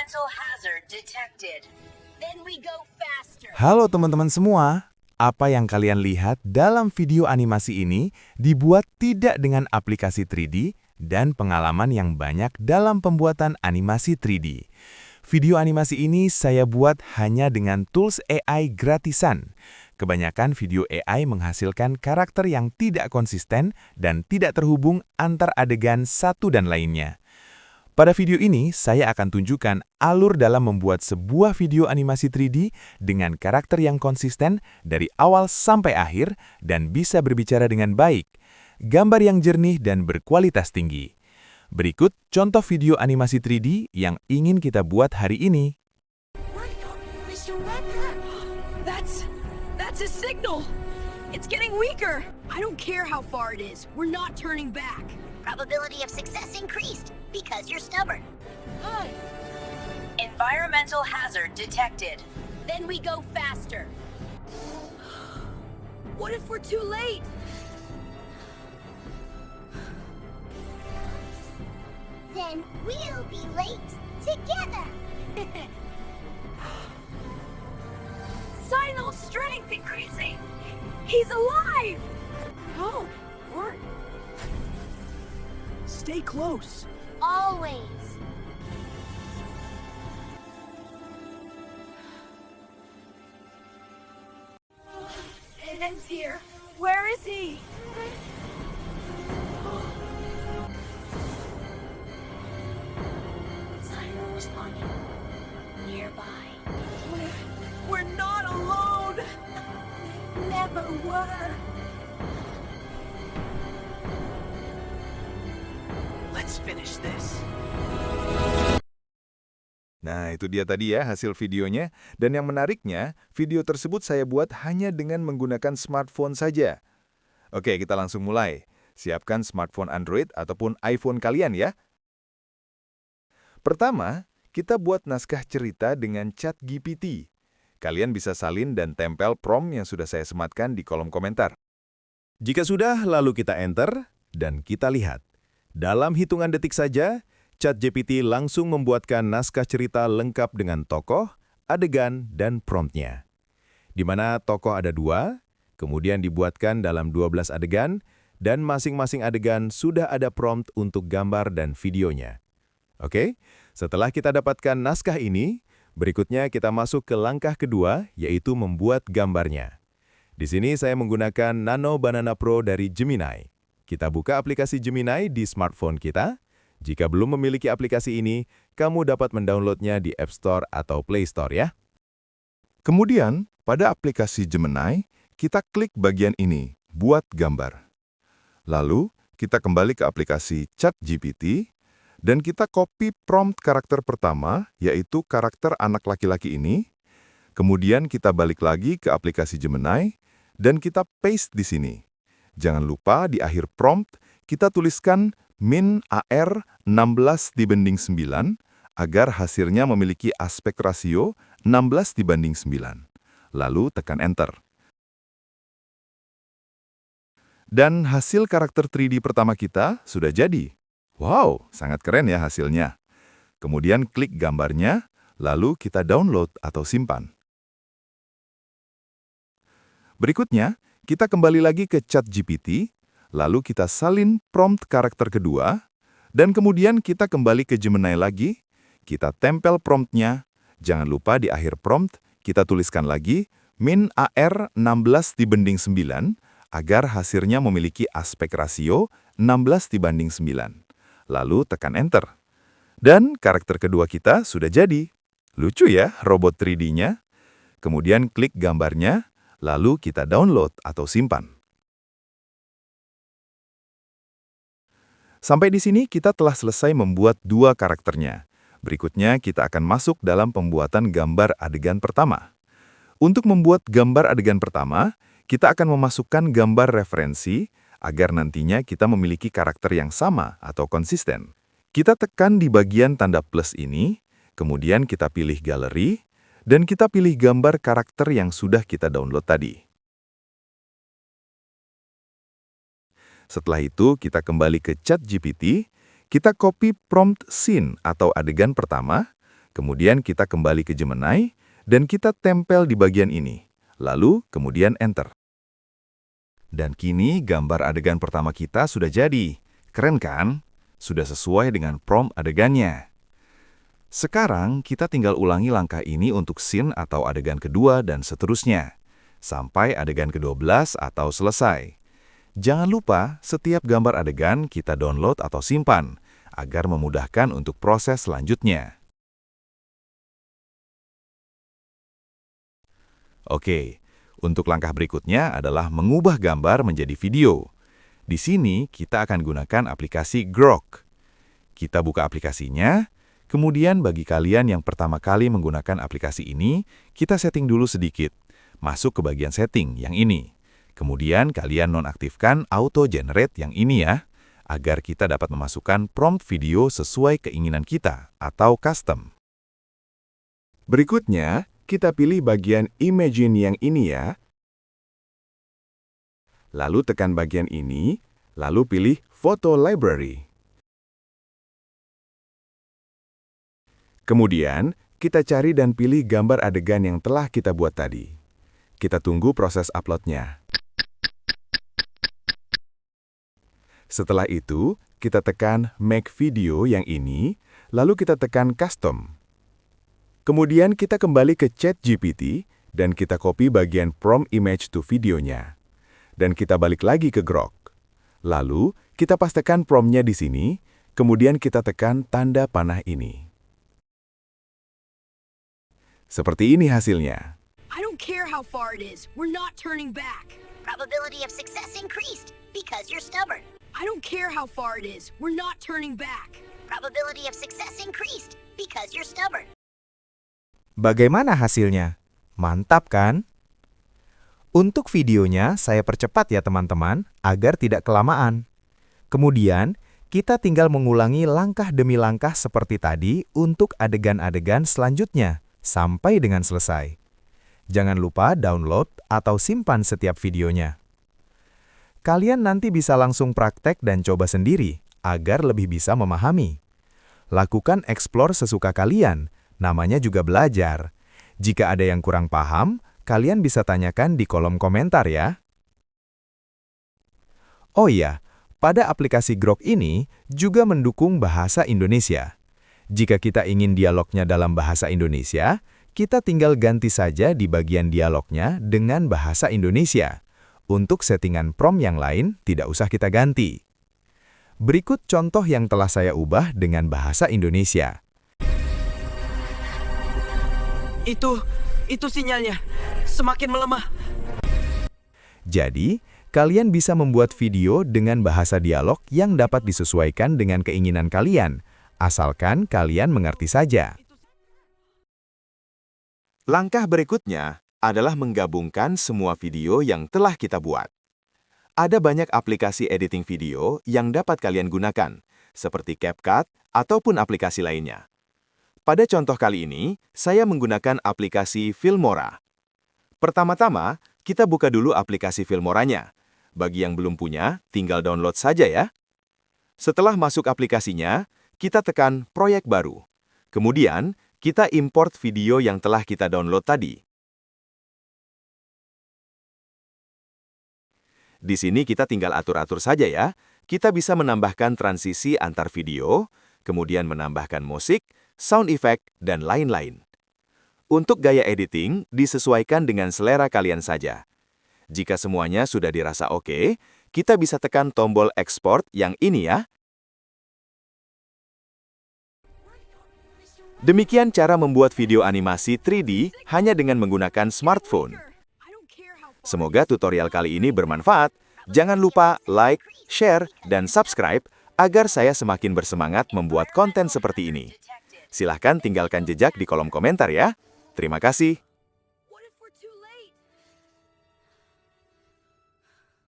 Environmental hazard detected. Then we go faster. Halo teman-teman semua, apa yang kalian lihat dalam video animasi ini dibuat tidak dengan aplikasi 3D dan pengalaman yang banyak dalam pembuatan animasi 3D. Video animasi ini saya buat hanya dengan tools AI gratisan. Kebanyakan video AI menghasilkan karakter yang tidak konsisten dan tidak terhubung antar adegan satu dan lainnya. Pada video ini, saya akan tunjukkan alur dalam membuat sebuah video animasi 3D dengan karakter yang konsisten dari awal sampai akhir dan bisa berbicara dengan baik, gambar yang jernih dan berkualitas tinggi. Berikut contoh video animasi 3D yang ingin kita buat hari ini. Mr. Wecker! That's a signal! It's getting weaker! I don't care how far it is. We're not turning back. Probability of success increased because you're stubborn. Hi! Environmental hazard detected. Then we go faster. What if we're too late? Then we'll be late together. Signal strength increasing! He's alive! Oh, we're... Stay close. Always. Eden's here. Where is he? Siren responding. Nearby. We're not alone! Never were! Let's finish this. Nah, itu dia tadi ya hasil videonya. Dan yang menariknya, video tersebut saya buat hanya dengan menggunakan smartphone saja. Oke, kita langsung mulai. Siapkan smartphone Android ataupun iPhone kalian ya. Pertama, kita buat naskah cerita dengan ChatGPT. Kalian bisa salin dan tempel prompt yang sudah saya sematkan di kolom komentar. Jika sudah, lalu kita enter dan kita lihat. Dalam hitungan detik saja, ChatGPT langsung membuatkan naskah cerita lengkap dengan tokoh, adegan, dan promptnya. Di mana tokoh ada 2, kemudian dibuatkan dalam 12 adegan, dan masing-masing adegan sudah ada prompt untuk gambar dan videonya. Oke, setelah kita dapatkan naskah ini, berikutnya kita masuk ke langkah kedua, yaitu membuat gambarnya. Di sini saya menggunakan Nano Banana Pro dari Gemini. Kita buka aplikasi Gemini di smartphone kita. Jika belum memiliki aplikasi ini, kamu dapat mendownloadnya di App Store atau Play Store ya. Kemudian, pada aplikasi Gemini, kita klik bagian ini, Buat Gambar. Lalu, kita kembali ke aplikasi ChatGPT, dan kita copy prompt karakter pertama, yaitu karakter anak laki-laki ini. Kemudian kita balik lagi ke aplikasi Gemini, dan kita paste di sini. Jangan lupa di akhir prompt, kita tuliskan min AR 16:9 agar hasilnya memiliki aspek rasio 16:9. Lalu tekan Enter. Dan hasil karakter 3D pertama kita sudah jadi. Wow, sangat keren ya hasilnya. Kemudian klik gambarnya, lalu kita download atau simpan. Berikutnya, kita kembali lagi ke ChatGPT, lalu kita salin prompt karakter kedua, dan kemudian kita kembali ke Gemini lagi, kita tempel promptnya, jangan lupa di akhir prompt, kita tuliskan lagi, min AR 16:9, agar hasilnya memiliki aspek rasio 16:9. Lalu tekan Enter. Dan karakter kedua kita sudah jadi. Lucu ya robot 3D-nya? Kemudian klik gambarnya, lalu kita download atau simpan. Sampai di sini kita telah selesai membuat 2 karakternya. Berikutnya kita akan masuk dalam pembuatan gambar adegan pertama. Untuk membuat gambar adegan pertama, kita akan memasukkan gambar referensi agar nantinya kita memiliki karakter yang sama atau konsisten. Kita tekan di bagian tanda plus ini, kemudian kita pilih galeri, dan kita pilih gambar karakter yang sudah kita download tadi. Setelah itu, kita kembali ke ChatGPT, kita copy prompt scene atau adegan pertama, Kemudian kita kembali ke Gemini, dan kita tempel di bagian ini. Lalu, kemudian Enter. Dan kini gambar adegan pertama kita sudah jadi. Keren kan? Sudah sesuai dengan prompt adegannya. Sekarang, kita tinggal ulangi langkah ini untuk scene atau adegan kedua dan seterusnya, sampai adegan ke-12 atau selesai. Jangan lupa, setiap gambar adegan kita download atau simpan, agar memudahkan untuk proses selanjutnya. Oke, untuk langkah berikutnya adalah mengubah gambar menjadi video. Di sini, kita akan gunakan aplikasi Grok. Kita buka aplikasinya, kemudian bagi kalian yang pertama kali menggunakan aplikasi ini, kita setting dulu sedikit. Masuk ke bagian setting yang ini. Kemudian kalian nonaktifkan Auto Generate yang ini ya, agar kita dapat memasukkan prompt video sesuai keinginan kita atau custom. Berikutnya, kita pilih bagian Imagine yang ini ya. Lalu tekan bagian ini, lalu pilih Photo Library. Kemudian, kita cari dan pilih gambar adegan yang telah kita buat tadi. Kita tunggu proses upload-nya. Setelah itu, kita tekan Make Video yang ini, lalu kita tekan Custom. Kemudian kita kembali ke ChatGPT dan kita copy bagian prompt image to videonya. Dan kita balik lagi ke Grok. Lalu, kita pastekan prompt-nya di sini, kemudian kita tekan tanda panah ini. Seperti ini hasilnya. I don't care how far it is. We're not turning back. Probability of success increased because you're stubborn. I don't care how far it is. We're not turning back. Probability of success increased because you're stubborn. Bagaimana hasilnya? Mantap kan? Untuk videonya saya percepat ya teman-teman, agar tidak kelamaan. Kemudian, kita tinggal mengulangi langkah demi langkah seperti tadi untuk adegan-adegan selanjutnya, sampai dengan selesai. Jangan lupa download atau simpan setiap videonya. Kalian nanti bisa langsung praktek dan coba sendiri, agar lebih bisa memahami. Lakukan explore sesuka kalian, namanya juga belajar. Jika ada yang kurang paham, kalian bisa tanyakan di kolom komentar ya. Oh iya, pada aplikasi Grok ini juga mendukung bahasa Indonesia. Jika kita ingin dialognya dalam bahasa Indonesia, kita tinggal ganti saja di bagian dialognya dengan bahasa Indonesia. Untuk settingan prompt yang lain, tidak usah kita ganti. Berikut contoh yang telah saya ubah dengan bahasa Indonesia. Itu sinyalnya. Semakin melemah. Jadi, kalian bisa membuat video dengan bahasa dialog yang dapat disesuaikan dengan keinginan kalian, asalkan kalian mengerti saja. Langkah berikutnya adalah menggabungkan semua video yang telah kita buat. Ada banyak aplikasi editing video yang dapat kalian gunakan, seperti CapCut ataupun aplikasi lainnya. Pada contoh kali ini, saya menggunakan aplikasi Filmora. Pertama-tama, kita buka dulu aplikasi Filmoranya. Bagi yang belum punya, tinggal download saja ya. Setelah masuk aplikasinya, kita tekan Proyek Baru. Kemudian, kita import video yang telah kita download tadi. Di sini kita tinggal atur-atur saja ya. Kita bisa menambahkan transisi antar video, kemudian menambahkan musik, sound effect, dan lain-lain. Untuk gaya editing, disesuaikan dengan selera kalian saja. Jika semuanya sudah dirasa oke, kita bisa tekan tombol export yang ini ya. Demikian cara membuat video animasi 3D hanya dengan menggunakan smartphone. Semoga tutorial kali ini bermanfaat. Jangan lupa like, share, dan subscribe agar saya semakin bersemangat membuat konten seperti ini. Silahkan tinggalkan jejak di kolom komentar ya. Terima kasih.